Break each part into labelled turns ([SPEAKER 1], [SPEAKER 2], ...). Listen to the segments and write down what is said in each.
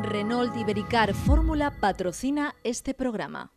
[SPEAKER 1] Renault Ibericar Fórmula patrocina este programa.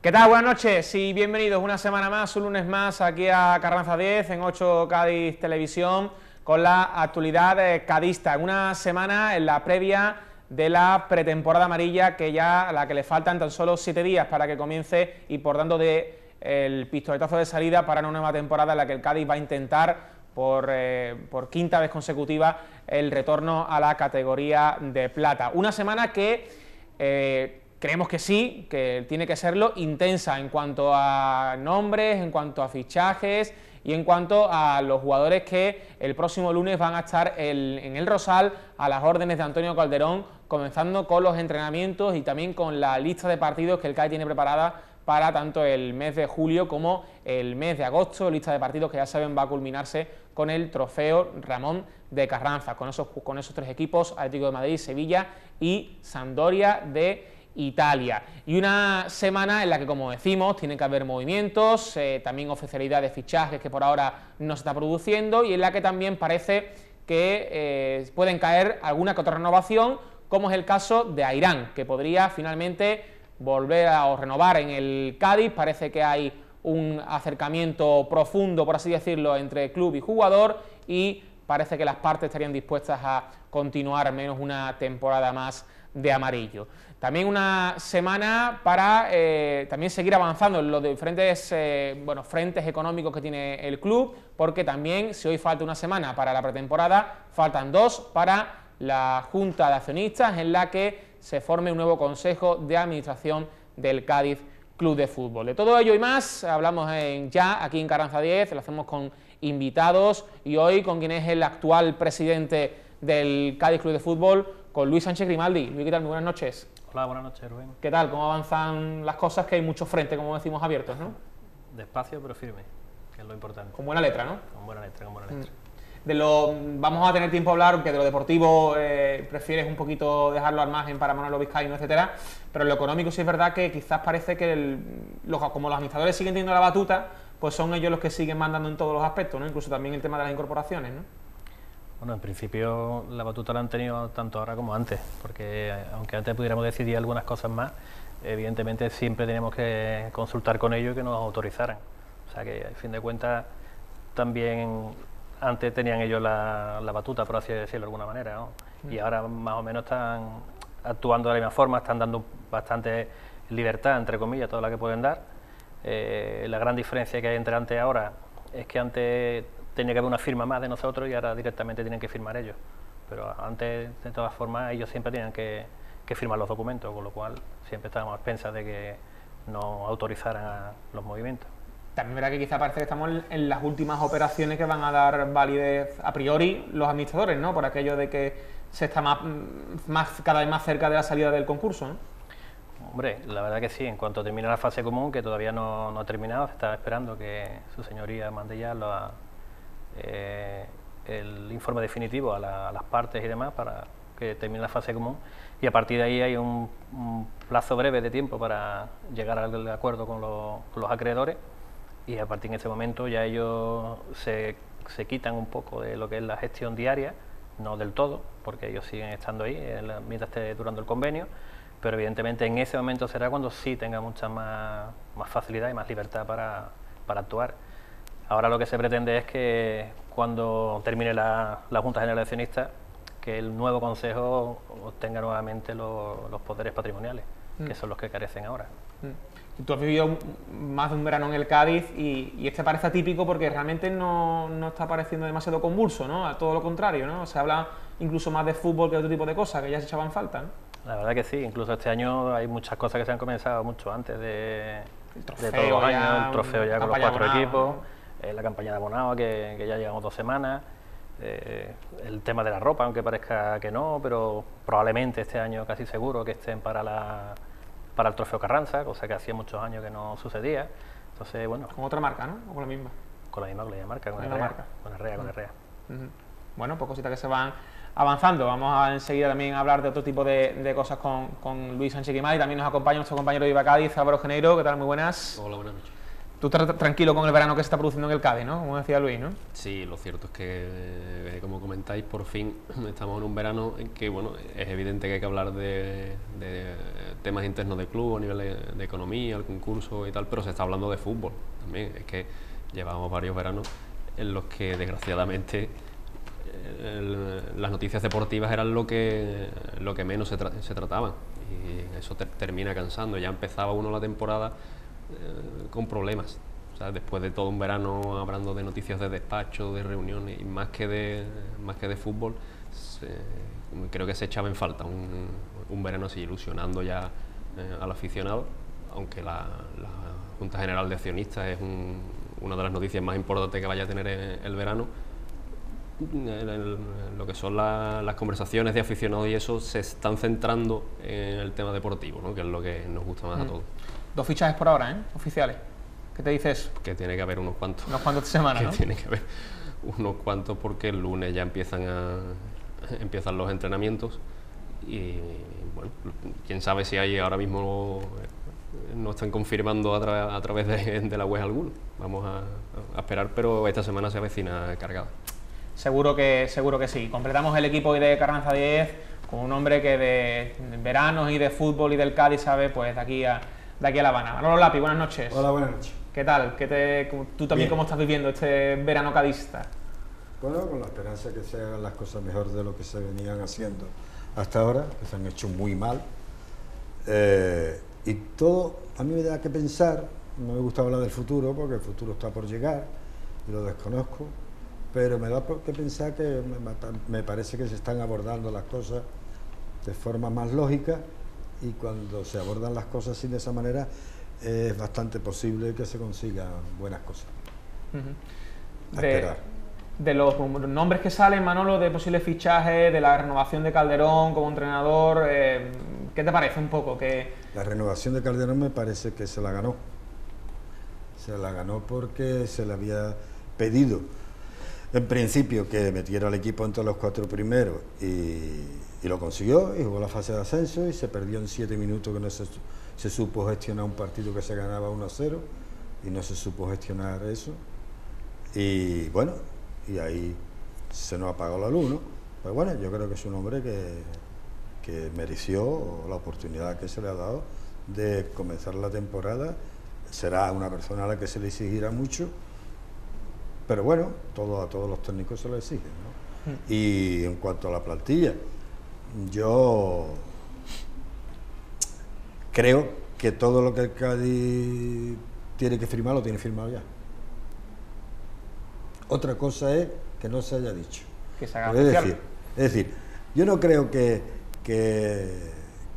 [SPEAKER 2] ¿Qué tal? Buenas noches y bienvenidos una semana más, un lunes más aquí a Carranza 10 en 8 Cádiz Televisión con la actualidad cadista. Una semana en la previa de la pretemporada amarilla, que ya a la que le faltan tan solo 7 días para que comience y por tanto de el pistoletazo de salida para una nueva temporada en la que el Cádiz va a intentar por quinta vez consecutiva el retorno a la categoría de plata. Una semana que creemos que sí, que tiene que serlo, intensa en cuanto a nombres, en cuanto a fichajes y en cuanto a los jugadores que el próximo lunes van a estar en el Rosal a las órdenes de Antonio Calderón, comenzando con los entrenamientos y también con la lista de partidos que el CAI tiene preparada para tanto el mes de julio como el mes de agosto, lista de partidos que ya saben va a culminarse con el trofeo Ramón de Carranza, con esos 3 equipos, Atlético de Madrid, Sevilla y Sampdoria de Italia. Y una semana en la que, como decimos, tiene que haber movimientos, también oficialidad de fichajes que por ahora no se está produciendo, y en la que también parece que pueden caer alguna que otra renovación, como es el caso de Airán, que podría finalmente volver o renovar en el Cádiz. Parece que hay un acercamiento profundo, por así decirlo, entre club y jugador, y parece que las partes estarían dispuestas a continuar al menos una temporada más de amarillo. También una semana para también seguir avanzando en los diferentes frentes económicos que tiene el club, porque también, si hoy falta una semana para la pretemporada, faltan 2 para la Junta de Accionistas, en la que se forme un nuevo Consejo de Administración del Cádiz Club de Fútbol. De todo ello y más hablamos ya aquí en Carranza 10, lo hacemos con invitados, y hoy con quien es el actual presidente del Cádiz Club de Fútbol, con Luis Sánchez Grimaldi. Luis, ¿qué tal? Muy buenas noches.
[SPEAKER 3] Hola, buenas noches, Rubén.
[SPEAKER 2] ¿Qué tal? ¿Cómo avanzan las cosas? Que hay muchos frentes, como decimos, abiertos, ¿no?
[SPEAKER 3] Despacio pero firme, que es lo importante.
[SPEAKER 2] Con buena letra, ¿no?
[SPEAKER 3] Con buena letra, con buena letra.
[SPEAKER 2] Vamos a tener tiempo a hablar, que de lo deportivo prefieres un poquito dejarlo al margen para Manolo Vizcaíno, etcétera, pero en lo económico sí es verdad que quizás parece que como los administradores siguen teniendo la batuta, pues son ellos los que siguen mandando en todos los aspectos, ¿no? Incluso también el tema de las incorporaciones, ¿no?
[SPEAKER 3] Bueno, en principio la batuta la han tenido tanto ahora como antes, porque aunque antes pudiéramos decidir algunas cosas más, evidentemente siempre tenemos que consultar con ellos y que nos autorizaran. O sea que, a fin de cuentas, también antes tenían ellos la batuta, por así decirlo de alguna manera, ¿no? Y ahora más o menos están actuando de la misma forma, están dando bastante libertad, entre comillas, toda la que pueden dar. La gran diferencia que hay entre antes y ahora es que antes tenía que haber una firma más de nosotros y ahora directamente tienen que firmar ellos. Pero antes, de todas formas, ellos siempre tenían que firmar los documentos, con lo cual siempre estábamos a expensas de que no autorizaran los movimientos.
[SPEAKER 2] También verá que quizá parece que estamos en las últimas operaciones que van a dar validez a priori los administradores, ¿no? Por aquello de que se está cada vez más cerca de la salida del concurso, ¿no?
[SPEAKER 3] Hombre, la verdad que sí, en cuanto termine la fase común, que todavía no ha terminado, se está esperando que su señoría mande ya el informe definitivo a las partes y demás para que termine la fase común, y a partir de ahí hay un plazo breve de tiempo para llegar al acuerdo con los acreedores, y a partir de ese momento ya ellos se quitan un poco de lo que es la gestión diaria, no del todo, porque ellos siguen estando ahí mientras esté durando el convenio, pero evidentemente en ese momento será cuando sí tenga mucha más facilidad y más libertad para actuar. Ahora lo que se pretende es que cuando termine la Junta General de Accionistas, que el nuevo Consejo obtenga nuevamente los poderes patrimoniales, que son los que carecen ahora.
[SPEAKER 2] Tú has vivido más de un verano en el Cádiz y este parece atípico porque realmente no está pareciendo demasiado convulso, ¿no? A todo lo contrario, ¿no? Se habla incluso más de fútbol que de otro tipo de cosas que ya se echaban falta, ¿no?
[SPEAKER 3] La verdad que sí, incluso este año hay muchas cosas que se han comenzado mucho antes de todos los años, el trofeo ya con los 4 equipos, la campaña de abonado que ya llevamos 2 semanas, el tema de la ropa, aunque parezca que no, pero probablemente este año casi seguro que estén para el trofeo Carranza, cosa que hacía muchos años que no sucedía. Entonces, bueno.
[SPEAKER 2] Con otra marca, ¿no? ¿O con la misma?
[SPEAKER 3] con la misma marca, con Herrera.
[SPEAKER 2] Bueno, pues cositas que se van avanzando. Vamos a enseguida también a hablar de otro tipo de cosas con Luis Sánchez Guimard, y también nos acompaña nuestro compañero de Viva Cádiz, Álvaro Geneiro. ¿Qué tal? Muy buenas.
[SPEAKER 4] Hola, buenas noches.
[SPEAKER 2] Tú estás tranquilo con el verano que se está produciendo en el Cádiz, ¿no? Como decía Luis, ¿no?
[SPEAKER 4] Sí, lo cierto es que, como comentáis, por fin estamos en un verano en que, bueno, es evidente que hay que hablar de temas internos del club a nivel de economía, el concurso y tal, pero se está hablando de fútbol también. Es que llevamos varios veranos en los que, desgraciadamente, las noticias deportivas eran lo que menos se trataban, y eso termina cansando. Ya empezaba uno la temporada con problemas. O sea, después de todo un verano hablando de noticias de despacho, de reuniones, y más que de fútbol, creo que se echaba en falta un verano así, ilusionando ya al aficionado, aunque la Junta General de Accionistas es una de las noticias más importantes que vaya a tener el verano. Lo que son las conversaciones de aficionados y eso se están centrando en el tema deportivo, ¿no? Que es lo que nos gusta más a todos.
[SPEAKER 2] 2 fichajes por ahora, oficiales. ¿Qué te dice eso?
[SPEAKER 4] Que tiene que haber unos cuantos.
[SPEAKER 2] Unos cuantos de semana, ¿no?
[SPEAKER 4] Que tiene que haber unos cuantos, porque el lunes ya empiezan los entrenamientos, y bueno, quién sabe si hay ahora mismo no están confirmando a través de la web alguno. Vamos a esperar, pero esta semana se avecina cargada.
[SPEAKER 2] Seguro que sí. Completamos el equipo hoy de Carranza 10 con un hombre que de veranos y de fútbol y del Cádiz sabe, pues de aquí a La Habana. Manolo Lapi, buenas noches.
[SPEAKER 5] Hola, buenas noches.
[SPEAKER 2] ¿Qué tal? ¿Tú también cómo estás viviendo este verano cadista?
[SPEAKER 5] Bueno, con la esperanza de que se hagan las cosas mejor de lo que se venían haciendo hasta ahora, que se han hecho muy mal. Y todo, a mí me da que pensar, no me gusta hablar del futuro, porque el futuro está por llegar y lo desconozco, pero me da que pensar que me parece que se están abordando las cosas de forma más lógica, y cuando se abordan las cosas así, de esa manera, es bastante posible que se consigan buenas cosas. A esperar.
[SPEAKER 2] De los nombres que salen, Manolo, de posibles fichajes, de la renovación de Calderón como entrenador, ¿qué te parece un poco?
[SPEAKER 5] La renovación de Calderón me parece que se la ganó. Se la ganó porque se le había pedido, en principio, que metiera al equipo entre los 4 primeros, y lo consiguió, y jugó la fase de ascenso, y se perdió en 7 minutos, que no se supo gestionar un partido que se ganaba 1-0, y no se supo gestionar eso. Y bueno, y ahí se nos apagó la luz, ¿no? Pero bueno, yo creo que es un hombre que mereció la oportunidad que se le ha dado de comenzar la temporada. Será una persona a la que se le exigirá mucho, pero bueno, a todos los técnicos se le exigen, ¿no? Y en cuanto a la plantilla, yo creo que todo lo que el Cádiz tiene que firmar, lo tiene firmado ya. Otra cosa es que no se haya dicho.
[SPEAKER 2] Que se haga oficial.
[SPEAKER 5] Es decir, yo no creo que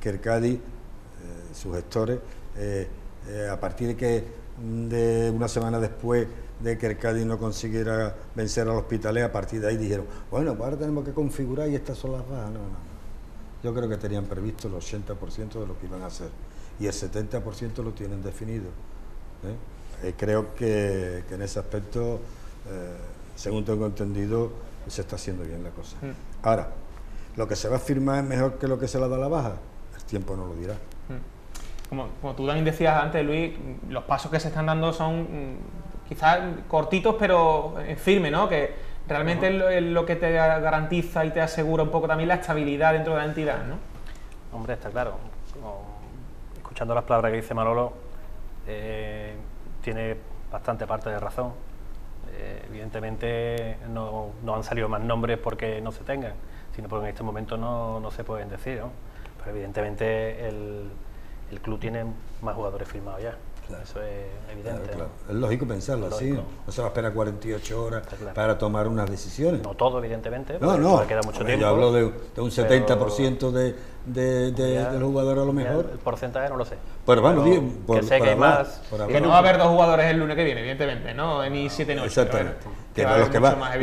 [SPEAKER 5] el Cádiz, sus gestores, a partir de una semana después de que el Cádiz no consiguiera vencer al Hospitalet, a partir de ahí dijeron, bueno, pues ahora tenemos que configurar y estas son las bajas. No. Yo creo que tenían previsto el 80% de lo que iban a hacer, y el 70% lo tienen definido. Creo que en ese aspecto, según tengo entendido, se está haciendo bien la cosa. Ahora, lo que se va a firmar es mejor que lo que se le da la baja. El tiempo no lo dirá.
[SPEAKER 2] Como tú también decías antes, Luis, los pasos que se están dando son quizás cortitos, pero firmes, ¿no? Que realmente es lo que te garantiza y te asegura un poco también la estabilidad dentro de la entidad, ¿no?
[SPEAKER 3] Hombre, está claro. Escuchando las palabras que dice Manolo, tiene bastante parte de razón. Evidentemente no han salido más nombres porque no se tengan, sino porque en este momento no se pueden decir, ¿no? Pero evidentemente el club tiene más jugadores firmados ya. Claro. Eso es evidente.
[SPEAKER 5] Claro. Es lógico pensarlo así. No se va a esperar 48 horas para tomar unas decisiones.
[SPEAKER 3] No todo, evidentemente.
[SPEAKER 5] No.
[SPEAKER 3] Queda mucho tiempo.
[SPEAKER 5] Yo hablo de un 70% de los jugadores a lo mejor.
[SPEAKER 3] El porcentaje no lo sé.
[SPEAKER 5] Pero bueno,
[SPEAKER 3] que sé que hay más.
[SPEAKER 2] Que no va a haber 2 jugadores el lunes que viene, evidentemente, ¿no? Ni 7 ni 8.
[SPEAKER 5] Exactamente.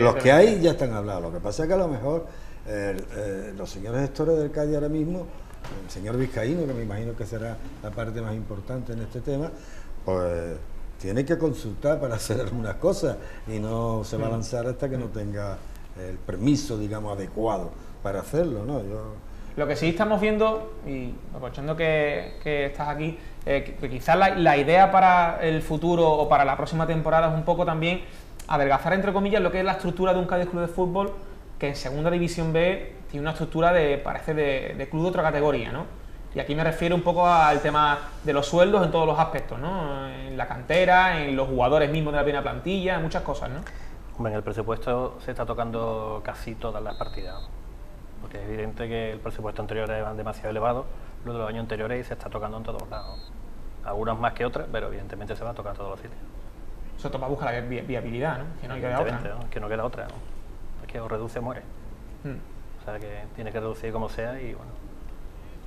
[SPEAKER 5] Los que hay ya están hablados. Lo que pasa es que a lo mejor los señores gestores del Cádiz ahora mismo, el señor Vizcaíno, que me imagino que será la parte más importante en este tema, pues tiene que consultar para hacer algunas cosas y no se va a lanzar hasta que no tenga el permiso, digamos, adecuado para hacerlo, ¿no?
[SPEAKER 2] Lo que sí estamos viendo, y aprovechando que estás aquí, que quizás la idea para el futuro o para la próxima temporada es un poco también adelgazar, entre comillas, lo que es la estructura de un Cádiz Club de Fútbol, que en Segunda División B tiene una estructura parece de club de otra categoría, ¿no? Y aquí me refiero un poco al tema de los sueldos en todos los aspectos, ¿no? En la cantera, en los jugadores mismos de la primera plantilla, en muchas cosas, ¿no?
[SPEAKER 3] Hombre, en el presupuesto se está tocando casi todas las partidas, porque es evidente que el presupuesto anterior era demasiado elevado, lo de los años anteriores, y se está tocando en todos lados. Algunas más que otras, pero evidentemente se va a tocar a todos los sitios.
[SPEAKER 2] Eso toca buscar la viabilidad, ¿no? Que no queda otra, ¿no?
[SPEAKER 3] Que no queda otra, ¿no? Es que o reduce o muere. O sea que tiene que reducir como sea y bueno,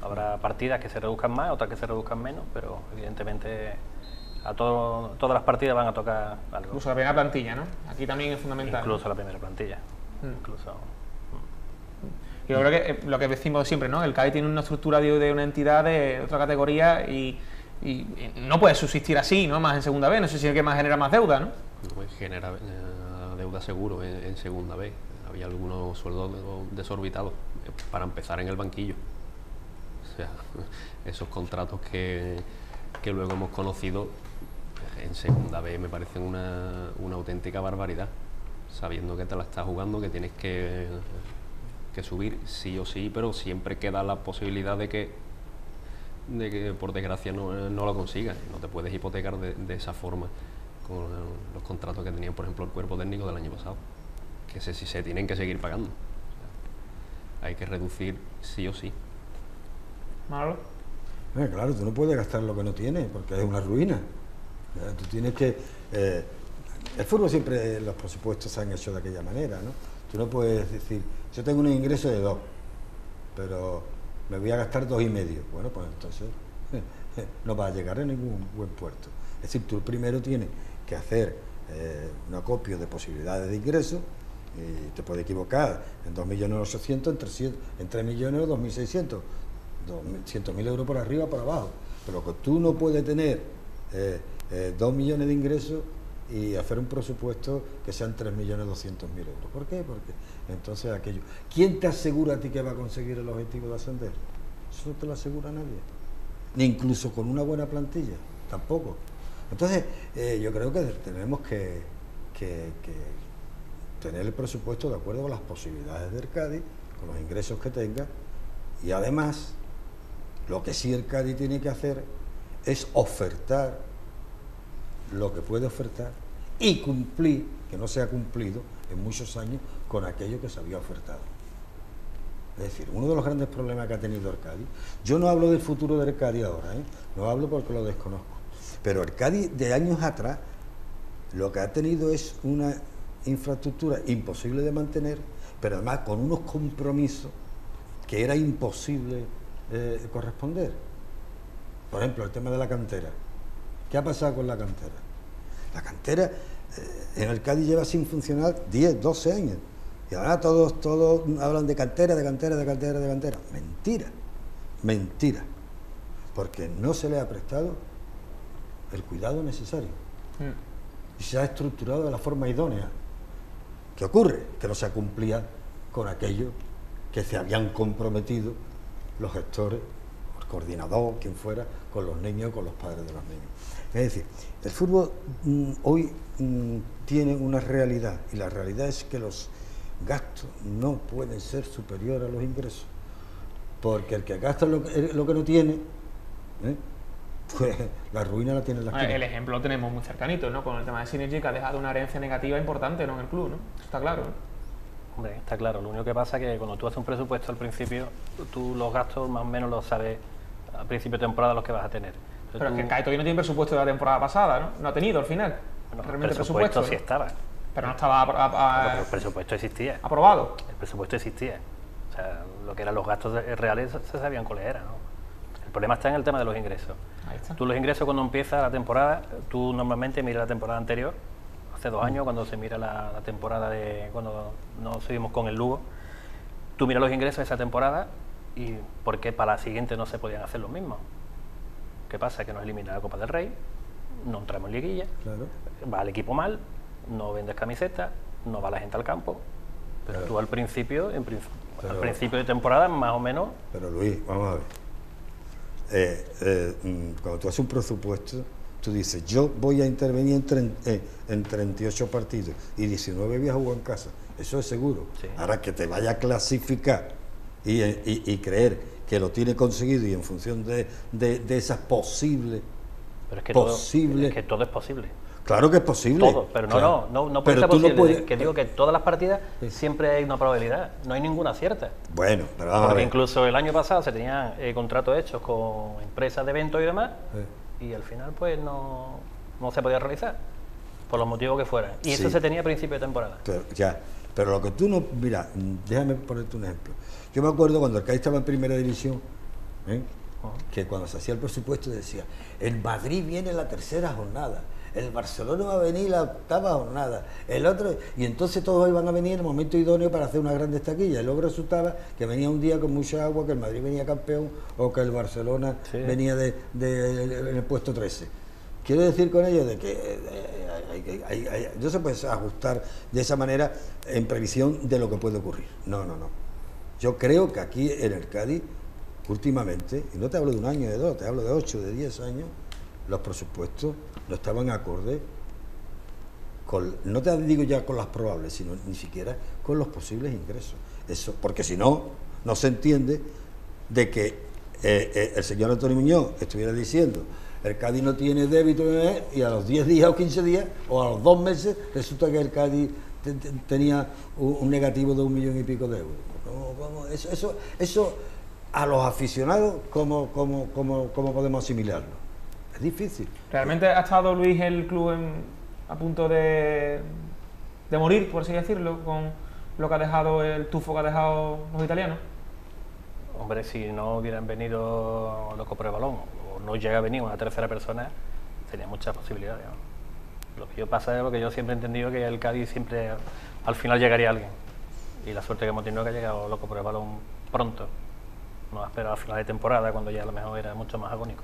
[SPEAKER 3] habrá partidas que se reduzcan más, otras que se reduzcan menos, pero evidentemente a todas las partidas van a tocar algo.
[SPEAKER 2] Incluso la primera plantilla, ¿no? Aquí también es fundamental.
[SPEAKER 3] Incluso la primera plantilla. Incluso.
[SPEAKER 2] Yo creo que lo que decimos siempre, ¿no? El Cádiz tiene una estructura de una entidad de otra categoría y no puede subsistir así, ¿no? Más en Segunda B, no sé si es que más genera más deuda, ¿no?
[SPEAKER 4] Pues genera deuda seguro en Segunda B. Había algunos sueldos desorbitados para empezar en el banquillo. O sea, esos contratos que luego hemos conocido en Segunda B me parecen una auténtica barbaridad, sabiendo que te la estás jugando, que tienes que subir sí o sí, pero siempre queda la posibilidad de que por desgracia no lo consigas. No te puedes hipotecar de esa forma con los contratos que tenían, por ejemplo, el cuerpo técnico del año pasado, que se tienen que seguir pagando. O sea, hay que reducir sí o sí.
[SPEAKER 2] ¿Malo?
[SPEAKER 5] Claro, tú no puedes gastar lo que no tienes, porque es una ruina. Tú tienes que... el fútbol siempre, los presupuestos se han hecho de aquella manera, ¿no? Tú no puedes decir, yo tengo un ingreso de 2, pero me voy a gastar 2,5. Bueno, pues entonces no vas a llegar a ningún buen puerto. Es decir, tú primero tienes que hacer un acopio de posibilidades de ingresos, y te puedes equivocar en 2.800.000, en 3 millones o 2.600.000, 200.000 euros por arriba o por abajo, pero que tú no puedes tener 2 millones de ingresos y hacer un presupuesto que sean 3.200.000 euros. ¿Por qué? Porque entonces aquello... ¿Quién te asegura a ti que va a conseguir el objetivo de ascender? Eso no te lo asegura nadie, ni incluso con una buena plantilla, tampoco. Entonces yo creo que tenemos que tener el presupuesto de acuerdo con las posibilidades del Cádiz, con los ingresos que tenga, y además lo que sí el Cádiz tiene que hacer es ofertar lo que puede ofertar y cumplir, que no se ha cumplido en muchos años, con aquello que se había ofertado. Es decir, uno de los grandes problemas que ha tenido el Cádiz, yo no hablo del futuro del Cádiz ahora, no hablo porque lo desconozco, pero el Cádiz de años atrás lo que ha tenido es una infraestructura imposible de mantener, pero además con unos compromisos que era imposible corresponder. Por ejemplo, el tema de la cantera. ¿Qué ha pasado con la cantera? La cantera en el Cádiz lleva sin funcionar 10, 12 años. Y ahora todos hablan de cantera, de cantera, de cantera, de cantera. Mentira, mentira. Porque no se le ha prestado el cuidado necesario. Y se ha estructurado de la forma idónea. ¿Qué ocurre? Que no se cumplía con aquello que se habían comprometido los gestores, el coordinador, quien fuera, con los niños, con los padres de los niños. Es decir, el fútbol hoy tiene una realidad, y la realidad es que los gastos no pueden ser superiores a los ingresos, porque el que gasta lo que no tiene, pues la ruina la tiene en la esquina.
[SPEAKER 2] El ejemplo lo tenemos muy cercanito, ¿no? Con el tema de Synergy, que ha dejado una herencia negativa importante, ¿no? En el club, ¿no? Eso está claro, ¿no?
[SPEAKER 3] Hombre, está claro. Lo único que pasa es que cuando tú haces un presupuesto al principio, tú los gastos más o menos los sabes al principio de temporada los que vas a tener. Entonces,
[SPEAKER 2] pero es que el Cádiz todavía no tiene presupuesto de la temporada pasada, ¿no? No ha tenido al final.
[SPEAKER 3] Bueno,
[SPEAKER 2] realmente
[SPEAKER 3] el presupuesto sí
[SPEAKER 2] ¿no?
[SPEAKER 3] estaba.
[SPEAKER 2] Pero no estaba
[SPEAKER 3] Pero el presupuesto existía.
[SPEAKER 2] aprobado.
[SPEAKER 3] El presupuesto existía. O sea, lo que eran los gastos reales se sabían cuáles eran, ¿no? El problema está en el tema de los ingresos.
[SPEAKER 2] Ahí está.
[SPEAKER 3] Tú los ingresos cuando empieza la temporada, tú normalmente miras la temporada anterior, hace 2 años cuando se mira la temporada de cuando nos seguimos con el Lugo, tú miras los ingresos de esa temporada y por qué para la siguiente no se podían hacer los mismos. ¿Qué pasa? Que nos elimina la Copa del Rey, no entramos en liguilla,
[SPEAKER 5] Claro.
[SPEAKER 3] va el equipo mal, no vendes camisetas, no va la gente al campo, pero tú al principio, al principio de temporada más o menos...
[SPEAKER 5] Pero Luis, vamos a ver. Cuando tú haces un presupuesto, tú dices, yo voy a intervenir en 38 partidos y 19 voy a jugar en casa. Eso es seguro.
[SPEAKER 3] Sí.
[SPEAKER 5] Ahora que te vaya a clasificar y creer que lo tiene conseguido y en función de esas posibles...
[SPEAKER 3] Pero es que,
[SPEAKER 5] Posible.
[SPEAKER 3] es que todo es posible.
[SPEAKER 5] Claro que es posible.
[SPEAKER 3] Todo, pero
[SPEAKER 5] claro.
[SPEAKER 3] no puede
[SPEAKER 5] Pero
[SPEAKER 3] ser
[SPEAKER 5] tú no
[SPEAKER 3] posible.
[SPEAKER 5] puedes-
[SPEAKER 3] Que digo que todas las partidas
[SPEAKER 5] Sí.
[SPEAKER 3] siempre hay una probabilidad, no hay ninguna cierta.
[SPEAKER 5] Bueno, pero vamos a
[SPEAKER 3] Porque
[SPEAKER 5] ver.
[SPEAKER 3] incluso el año pasado se tenían contratos hechos con empresas de eventos y demás, y al final pues no se podía realizar, por los motivos que fueran. Y eso
[SPEAKER 5] Sí.
[SPEAKER 3] se tenía a principio de temporada.
[SPEAKER 5] Pero lo que tú no... Mira, déjame ponerte un ejemplo. Yo me acuerdo cuando el Cádiz estaba en primera división, que cuando se hacía el presupuesto decía, el Madrid viene en la tercera jornada, el Barcelona va a venir la octava jornada, el otro... Y entonces todos iban a venir en el momento idóneo para hacer una gran taquilla. Y luego resultaba que venía un día con mucha agua, que el Madrid venía campeón o que el Barcelona
[SPEAKER 3] Sí.
[SPEAKER 5] venía en el puesto 13. Quiero decir con ello de que no se puede ajustar de esa manera en previsión de lo que puede ocurrir. No. Yo creo que aquí en el Cádiz, últimamente, y no te hablo de un año, de dos, te hablo de 8, de 10 años, los presupuestos no estaban acordes con, no te digo ya con las probables, sino ni siquiera con los posibles ingresos. Eso, porque si no, no se entiende de que el señor Antonio Muñoz estuviera diciendo el Cádiz no tiene débito y a los 10 días o 15 días o a los 2 meses resulta que el Cádiz tenía un negativo de 1 millón y pico de euros. Eso a los aficionados, ¿cómo podemos asimilarlo? Es difícil.
[SPEAKER 2] ¿Realmente ha estado Luis el club a punto de morir, por así decirlo, con lo que ha dejado, el tufo que ha dejado los italianos?
[SPEAKER 3] Hombre, si no hubieran venido los Copros de Balón, o no llega a venir una tercera persona, tenía muchas posibilidades, ¿no? Lo que yo pasa es lo que yo siempre he entendido, que el Cádiz siempre al final llegaría alguien. Y la suerte que hemos tenido es que ha llegado los Copros de Balón pronto. No ha esperado a final de temporada, cuando ya a lo mejor era mucho más agónico.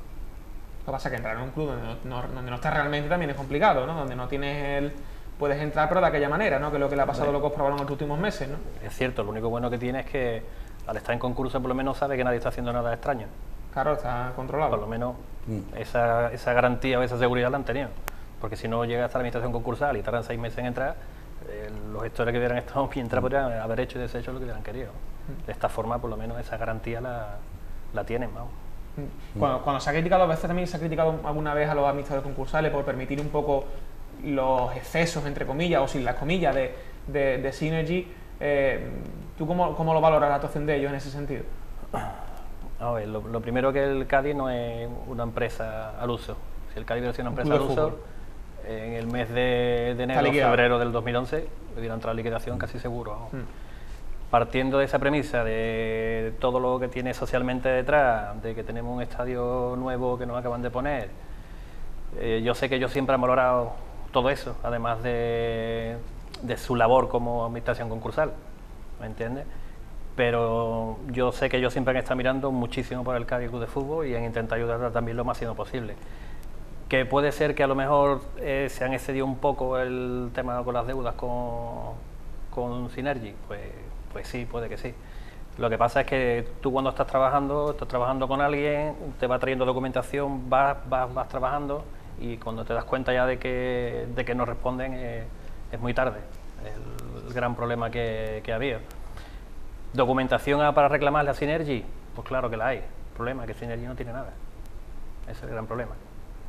[SPEAKER 2] Lo que pasa es que entrar en un club donde no estás realmente también es complicado, ¿no? Donde no tienes puedes entrar, pero de aquella manera, ¿no? Que es lo que le ha pasado a los Copros de Balón en los últimos meses, ¿no?
[SPEAKER 3] Es cierto, lo único bueno que tiene es que al estar en concurso por lo menos sabe que nadie está haciendo nada extraño.
[SPEAKER 2] Claro, está controlado.
[SPEAKER 3] Por lo menos esa garantía o esa seguridad la han tenido. Porque si no llega hasta la administración concursal y tardan 6 meses en entrar, los gestores que hubieran estado mientras podrían haber hecho y deshecho lo que hubieran querido. De esta forma, por lo menos, esa garantía la tienen, vamos.
[SPEAKER 2] Cuando se ha criticado, a veces también se ha criticado alguna vez a los administradores concursales por permitir un poco los excesos, entre comillas, o sin las comillas, de Synergy. ¿Tú cómo lo valoras la actuación de ellos en ese sentido?
[SPEAKER 3] A ver, lo primero, que el Cádiz no es una empresa al uso. Si el Cádiz hubiera sido una empresa al uso, en el mes de enero o febrero del 2011 hubiera entrado a liquidación casi seguro. Vamos. Partiendo de esa premisa, de todo lo que tiene socialmente detrás, de que tenemos un estadio nuevo que nos acaban de poner, yo sé que ellos siempre han valorado todo eso, además de su labor como administración concursal, ¿me entiendes? Pero yo sé que ellos siempre han estado mirando muchísimo por el Cádiz Club de Fútbol y han intentado ayudar también lo máximo posible. Que puede ser que a lo mejor se han excedido un poco el tema con las deudas con Synergy, pues sí, puede que sí. Lo que pasa es que tú cuando estás trabajando con alguien, te va trayendo documentación, vas trabajando, y cuando te das cuenta ya de que no responden, es muy tarde. El gran problema que ha habido. ¿Documentación para reclamarle a Synergy? Pues claro que la hay. El problema es que Synergy no tiene nada. Ese es el gran problema.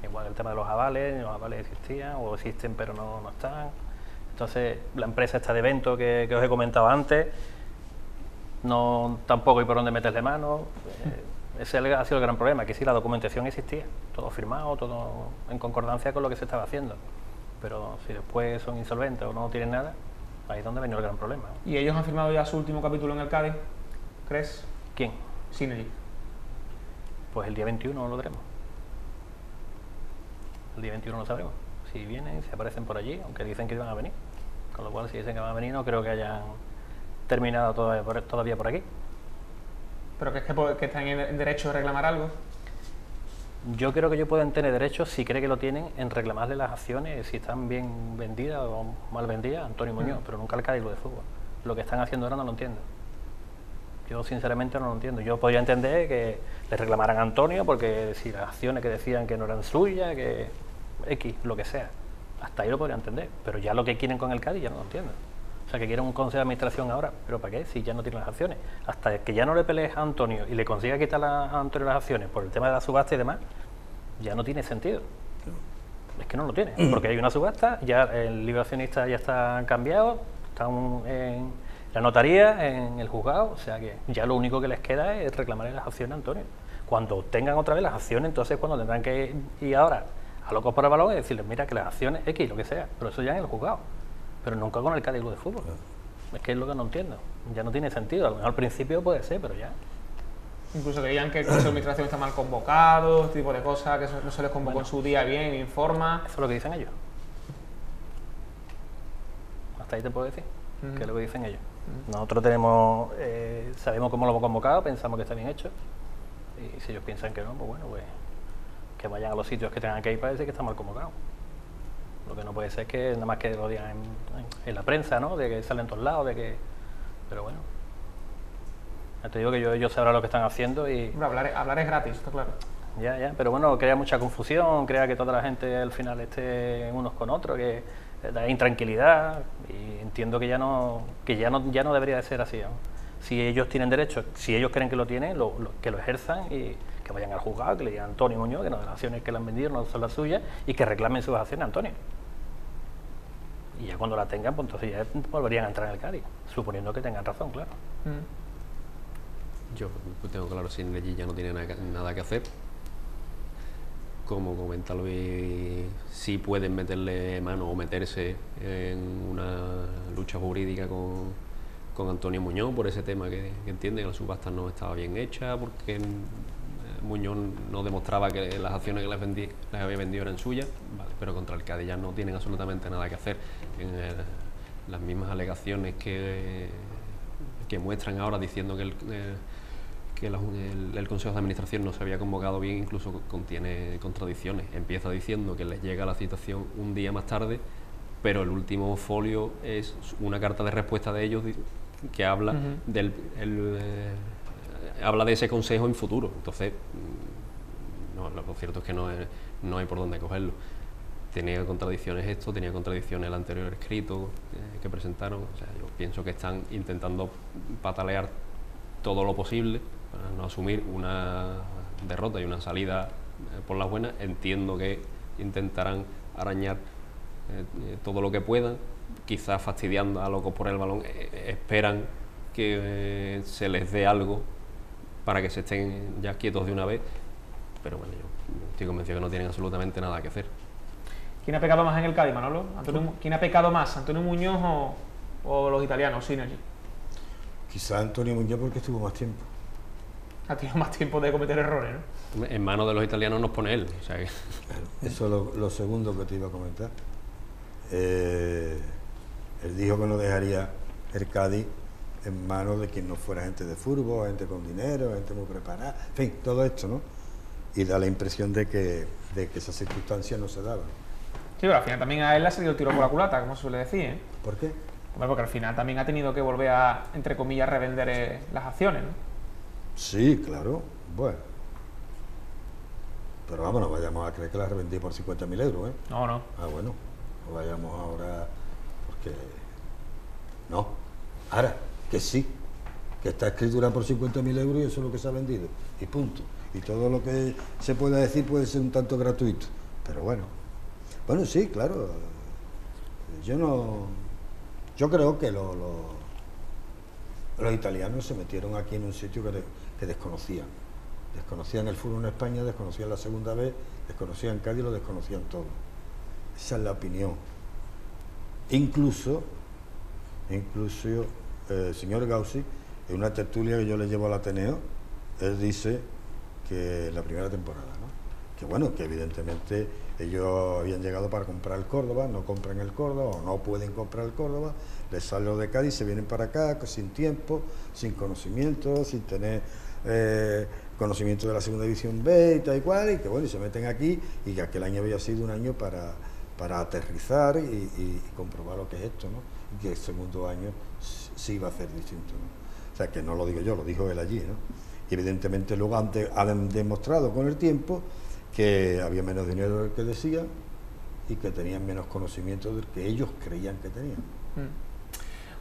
[SPEAKER 3] Igual el tema de los avales existían o existen pero no están. Entonces la empresa esta de evento que os he comentado antes, tampoco hay por dónde meterle mano. Ese ha sido el gran problema, que sí, la documentación existía, todo firmado, todo en concordancia con lo que se estaba haciendo. Pero si después son insolventes o no tienen nada, ahí es donde venía el gran problema.
[SPEAKER 2] ¿Y ellos han firmado ya su último capítulo en el Cádiz? ¿Crees?
[SPEAKER 3] ¿Quién?
[SPEAKER 2] Synergy.
[SPEAKER 3] Pues el día 21 lo veremos. El día 21 lo sabremos. Si vienen, si aparecen por allí, aunque dicen que iban a venir. Con lo cual, si dicen que van a venir, no creo que hayan terminado todavía por aquí.
[SPEAKER 2] ¿Pero crees que están en derecho de reclamar algo?
[SPEAKER 3] Yo creo que ellos pueden tener derecho, si cree que lo tienen, en reclamarle las acciones, si están bien vendidas o mal vendidas, a Antonio Muñoz, pero nunca al Cádiz Club de Fútbol. Lo que están haciendo ahora no lo entiendo. Yo sinceramente no lo entiendo. Yo podría entender que le reclamaran a Antonio porque si las acciones que decían que no eran suyas, que X, lo que sea. Hasta ahí lo podría entender. Pero ya lo que quieren con el Cádiz ya no lo entiendo. O sea, que quieren un consejo de administración ahora. ¿Pero para qué? Si ya no tienen las acciones. Hasta que ya no le pelees a Antonio y le consiga quitar a Antonio las acciones por el tema de la subasta y demás, ya no tiene sentido. Es que no lo tiene. Porque hay una subasta, ya el libro accionista ya está cambiado, está en la notaría, en el juzgado, o sea que ya lo único que les queda es reclamarle las acciones a Antonio. Cuando obtengan otra vez las acciones, entonces cuando tendrán que ir ahora a locos por el balón y decirles, mira que las acciones X, lo que sea, pero eso ya en el juzgado, pero nunca con el Cádiz Club de Fútbol. Es que es lo que no entiendo, ya no tiene sentido, a lo mejor al principio puede ser, pero ya.
[SPEAKER 2] Incluso que digan que el Consejo de Administración está mal convocado, este tipo de cosas, que no se les convocó en su día bien, en forma.
[SPEAKER 3] Eso es lo que dicen ellos. Hasta ahí te puedo decir, que es lo que dicen ellos. Nosotros tenemos, sabemos cómo lo hemos convocado, pensamos que está bien hecho, y si ellos piensan que no, pues bueno, pues que vayan a los sitios que tengan que ir para decir que está mal convocado. Lo que no puede ser es que nada más que lo digan en la prensa, ¿no? De que salen en todos lados, de que... Pero bueno, ya te digo que ellos sabrán lo que están haciendo y...
[SPEAKER 2] Hombre, hablar es gratis, está claro.
[SPEAKER 3] Ya, pero bueno, crea mucha confusión, crea que toda la gente al final esté unos con otros, que da intranquilidad, y entiendo que ya no debería de ser así, ¿no? Si ellos tienen derecho, si ellos creen que lo tienen, que lo ejerzan y que vayan al juzgado, que le digan a Antonio Muñoz que no, las acciones que le han vendido no son las suyas y que reclamen sus acciones a Antonio. Y ya cuando la tengan, pues entonces ya volverían a entrar en el Cádiz, suponiendo que tengan razón, claro.
[SPEAKER 4] Yo tengo claro, sin Leggi ya no tiene nada que hacer. Como comenta Luis, sí pueden meterle mano o meterse en una lucha jurídica con Antonio Muñoz por ese tema que entiende que la subasta no estaba bien hecha, porque Muñoz no demostraba que las acciones que les había vendido eran suyas, vale, pero contra el Cádiz ya no tienen absolutamente nada que hacer. Las mismas alegaciones que muestran ahora diciendo que el Consejo de Administración no se había convocado bien, incluso contiene contradicciones. Empieza diciendo que les llega la citación un día más tarde, pero el último folio es una carta de respuesta de ellos que habla habla de ese consejo en futuro. Entonces, lo cierto es que no hay por dónde cogerlo. Tenía contradicciones esto, tenía contradicciones el anterior escrito que presentaron. O sea, yo pienso que están intentando patalear todo lo posible para no asumir una derrota y una salida por las buenas. Entiendo que intentarán arañar todo lo que puedan, quizás fastidiando a locos por el balón, esperan que se les dé algo para que se estén ya quietos de una vez, pero bueno, yo estoy convencido que no tienen absolutamente nada que hacer.
[SPEAKER 2] ¿Quién ha pecado más en el Cádiz, Manolo? ¿Quién ha pecado más, Antonio Muñoz o los italianos, Synergy?
[SPEAKER 5] Quizá Antonio Muñoz porque estuvo más tiempo.
[SPEAKER 2] Ha tenido más tiempo de cometer errores, ¿no?
[SPEAKER 4] En manos de los italianos nos pone él. O sea que...
[SPEAKER 5] Eso es lo segundo que te iba a comentar. Él dijo que no dejaría el Cádiz en manos de quien no fuera gente de fútbol, gente con dinero, gente muy preparada, en fin, todo esto, ¿no? Y da la impresión de que esas circunstancias no se daban.
[SPEAKER 2] Sí, pero al final también a él le ha salido el tiro por la culata, como se suele decir, ¿eh?
[SPEAKER 5] ¿Por qué?
[SPEAKER 2] Hombre, porque al final también ha tenido que volver a, entre comillas, revender las acciones, ¿no?
[SPEAKER 5] Sí, claro, bueno. Pero vamos, no vayamos a creer que las revendí por 50.000 euros, ¿eh?
[SPEAKER 2] No.
[SPEAKER 5] Ah, bueno, no vayamos ahora, porque... No, ahora, que sí, que está escritura por 50.000 euros y eso es lo que se ha vendido, y punto. Y todo lo que se pueda decir puede ser un tanto gratuito, pero bueno. Bueno, sí, claro, yo creo que los italianos se metieron aquí en un sitio que desconocían. Desconocían el fútbol en España, desconocían la segunda vez, desconocían Cádiz, lo desconocían todo. Esa es la opinión. Incluso el señor Gaussi, en una tertulia que yo le llevo al Ateneo, él dice que la primera temporada, ¿no? Que bueno, que evidentemente ellos habían llegado para comprar el Córdoba, no compran el Córdoba o no pueden comprar el Córdoba, les sale lo de Cádiz, se vienen para acá sin tiempo, sin conocimiento, sin tener conocimiento de la segunda división B y tal y cual, y que bueno, y se meten aquí, y que aquel año había sido un año para aterrizar y comprobar lo que es esto, ¿no? Y que el segundo año sí iba a ser distinto, ¿no? O sea, que no lo digo yo, lo dijo él allí, ¿no? Y evidentemente luego han demostrado con el tiempo que había menos dinero del que decían y que tenían menos conocimiento del que ellos creían que tenían.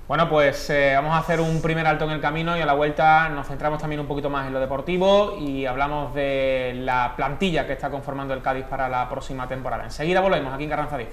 [SPEAKER 2] Bueno, pues vamos a hacer un primer alto en el camino y a la vuelta nos centramos también un poquito más en lo deportivo y hablamos de la plantilla que está conformando el Cádiz para la próxima temporada. Enseguida volvemos aquí en Carranza 10.